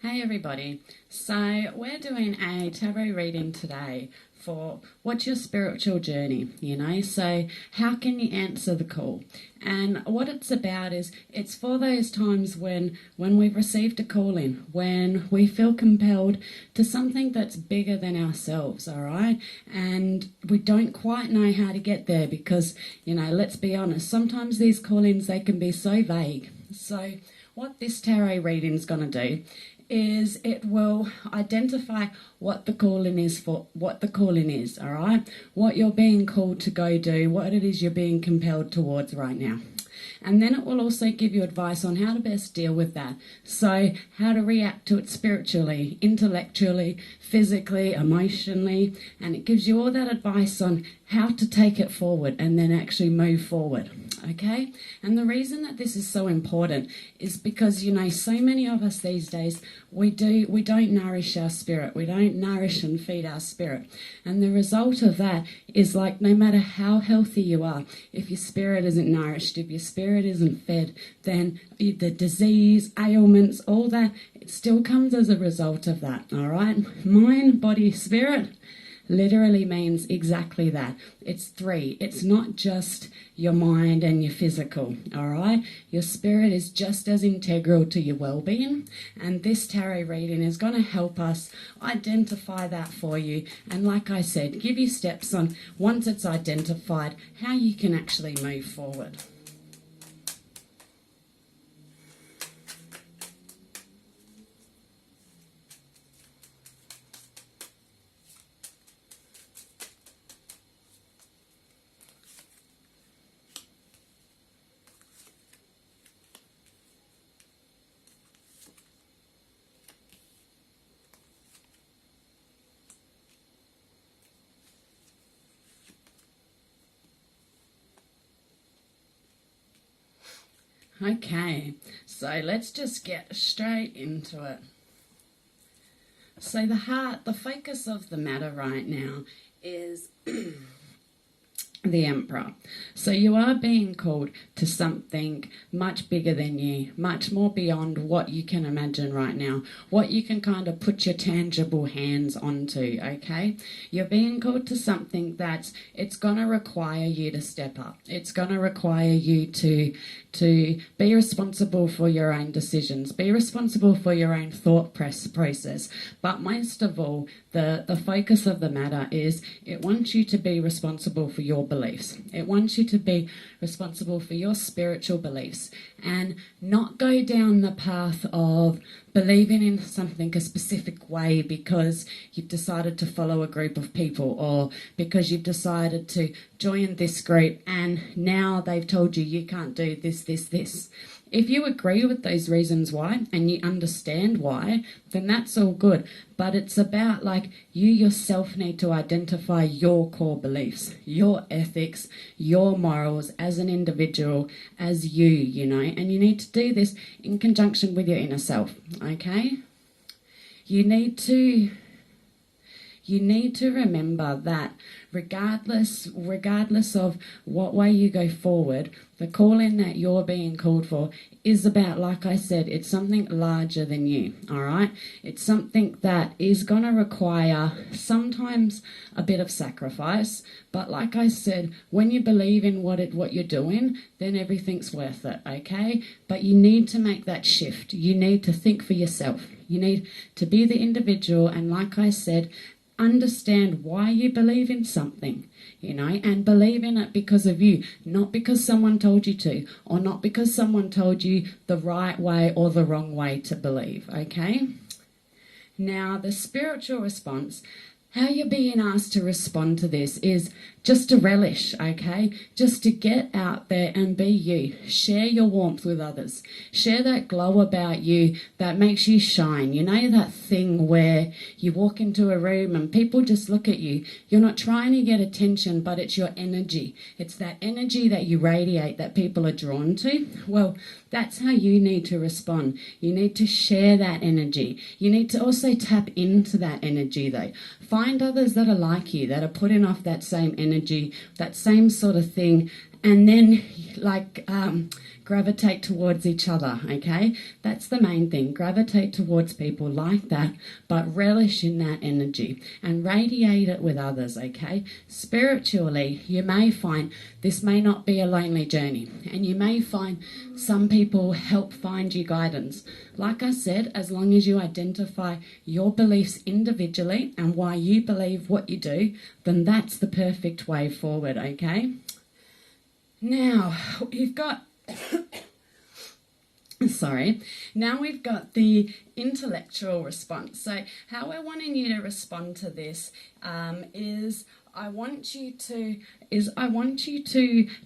Hey everybody, so we're doing a tarot reading today for what's your spiritual journey, so how can you answer the call? And what it's about is it's for those times when we've received a call in, when we feel compelled to something that's bigger than ourselves, all right? And we don't quite know how to get there because, let's be honest, sometimes these call-ins, they can be so vague. So what this tarot reading is going to do is it will identify what the calling is, all right? What you're being called to go do, what it is you're being compelled towards right now. And then it will also give you advice on how to best deal with that. So how to react to it spiritually, intellectually, physically, emotionally, and it gives you all that advice on how to take it forward and then actually move forward. Okay? And the reason that this is so important is because, so many of us these days, we don't nourish our spirit. We don't nourish and feed our spirit. And the result of that is like no matter how healthy you are, if your spirit isn't nourished, if your spirit isn't fed, then the disease, ailments, all that, it still comes as a result of that, all right? Mind, body, spirit literally means exactly that. It's three. It's not just your mind and your physical, all right? Your spirit is just as integral to your well-being, and this tarot reading is going to help us identify that for you. And like I said, give you steps on, once it's identified, how you can actually move forward. Okay, so let's just get straight into it. So the focus of the matter right now is the Emperor. So you are being called to something much bigger than you, much more beyond what you can imagine right now, what you can kind of put your tangible hands onto, okay? You're being called to something it's going to require you to step up. It's going to require you to be responsible for your own decisions, be responsible for your own thought process. But most of all, the focus of the matter is it wants you to be responsible for your beliefs. It wants you to be responsible for your spiritual beliefs and not go down the path of believing in something a specific way because you've decided to follow a group of people or because you've decided to join this group and now they've told you can't do this. If you agree with those reasons why and you understand why, then that's all good. But it's about you yourself need to identify your core beliefs, your ethics, your morals as an individual, as you, and you need to do this in conjunction with your inner self, okay? You need to remember that regardless of what way you go forward, the calling that you're being called for is about, like I said, it's something larger than you, all right? It's something that is going to require sometimes a bit of sacrifice, but like I said, when you believe in what you're doing, then everything's worth it, okay? But you need to make that shift. You need to think for yourself. You need to be the individual, and like I said, understand why you believe in something, and believe in it because of you, not because someone told you to, or not because someone told you the right way or the wrong way to believe, okay? Now, the spiritual response, how you're being asked to respond to this is just to relish, okay? Just to get out there and be you. Share your warmth with others. Share that glow about you that makes you shine. That thing where you walk into a room and people just look at you. You're not trying to get attention, but it's your energy. It's that energy that you radiate that people are drawn to. Well, that's how you need to respond. You need to share that energy. You need to also tap into that energy, though. Find others that are like you, that are putting off that same energy, that same sort of thing, and then gravitate towards each other, okay? That's the main thing. Gravitate towards people like that, but relish in that energy and radiate it with others, okay? Spiritually, you may find this may not be a lonely journey, and you may find some people help find you guidance. Like I said, as long as you identify your beliefs individually and why you believe what you do, then that's the perfect way forward, okay? Now, you've got now we've got the intellectual response. So how we're wanting you to respond to this is I want you to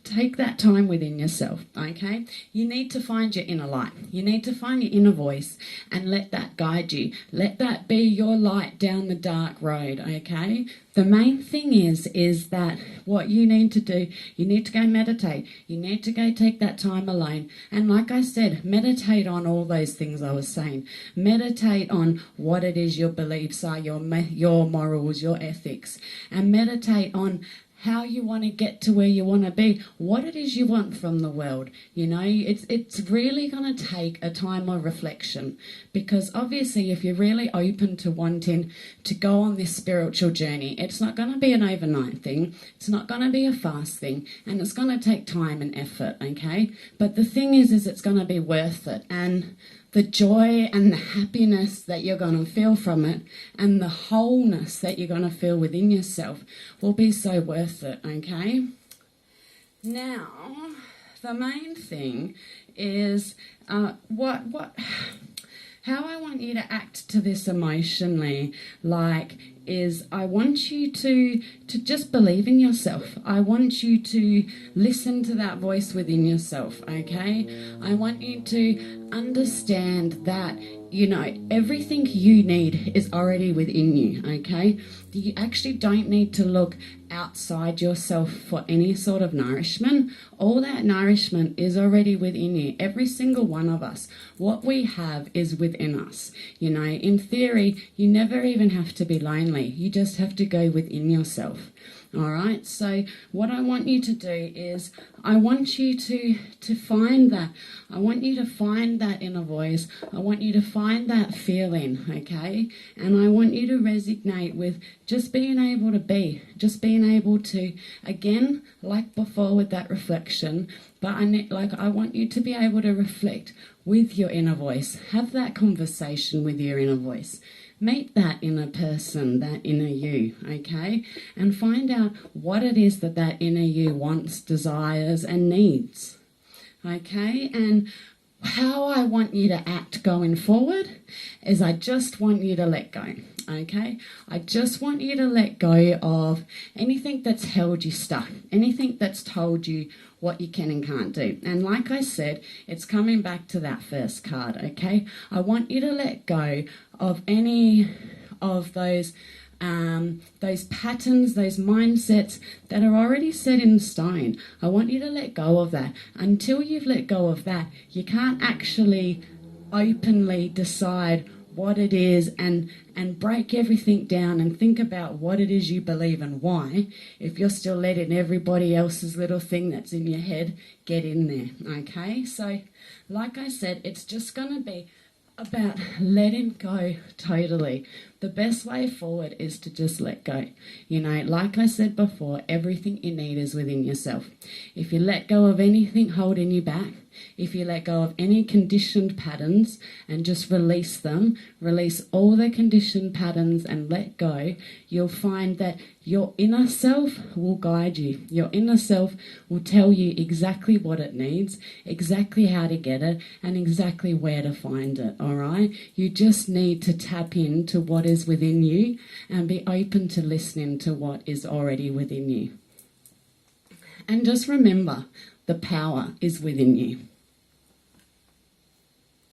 take that time within yourself, okay? You need to find your inner light. You need to find your inner voice and let that guide you. Let that be your light down the dark road, okay? The main thing is that what you need to do, you need to go meditate. You need to go take that time alone. And like I said, meditate on all those things I was saying. Meditate on what it is your beliefs are, your morals, your ethics. And meditate on how you want to get to where you want to be, what it is you want from the world. You know, it's really going to take a time of reflection, because obviously if you're really open to wanting to go on this spiritual journey, it's not going to be an overnight thing, it's not going to be a fast thing, and it's going to take time and effort, okay? But the thing is it's going to be worth it, and the joy and the happiness that you're going to feel from it and the wholeness that you're going to feel within yourself will be so worth it, okay? Now, the main thing is how I want you to act to this emotionally, is I want you to just believe in yourself. I want you to listen to that voice within yourself, okay? I want you to understand that, you know, everything you need is already within you, okay? You actually don't need to look outside yourself for any sort of nourishment. All that nourishment is already within you, every single one of us. What we have is within us. You know, in theory, you never even have to be lonely. You just have to go within yourself. All right, so what I want you to do is I want you to find that. I want you to find that inner voice. I want you to find that feeling, okay? And I want you to resonate with just being able to be, just being able to, again, like before with that reflection, but I want you to be able to reflect with your inner voice. Have that conversation with your inner voice. Meet that inner person, that inner you, okay? And find out what it is that inner you wants, desires, and needs, okay? And how I want you to act going forward is I just want you to let go, okay? I just want you to let go of anything that's held you stuck, anything that's told you what you can and can't do. And like I said, it's coming back to that first card, okay? I want you to let go of any of those patterns, those mindsets that are already set in stone. I want you to let go of that. Until you've let go of that, you can't actually openly decide what it is and break everything down and think about what it is you believe and why, if you're still letting everybody else's little thing that's in your head get in there, okay? So, like I said, it's just going to be about letting go totally. The best way forward is to just let go. You know, like I said before, everything you need is within yourself. If you let go of anything holding you back, if you let go of any conditioned patterns and just release them, release all the conditioned patterns and let go, you'll find that your inner self will guide you. Your inner self will tell you exactly what it needs, exactly how to get it, and exactly where to find it, all right? You just need to tap into what is within you and be open to listening to what is already within you. And just remember, the power is within you.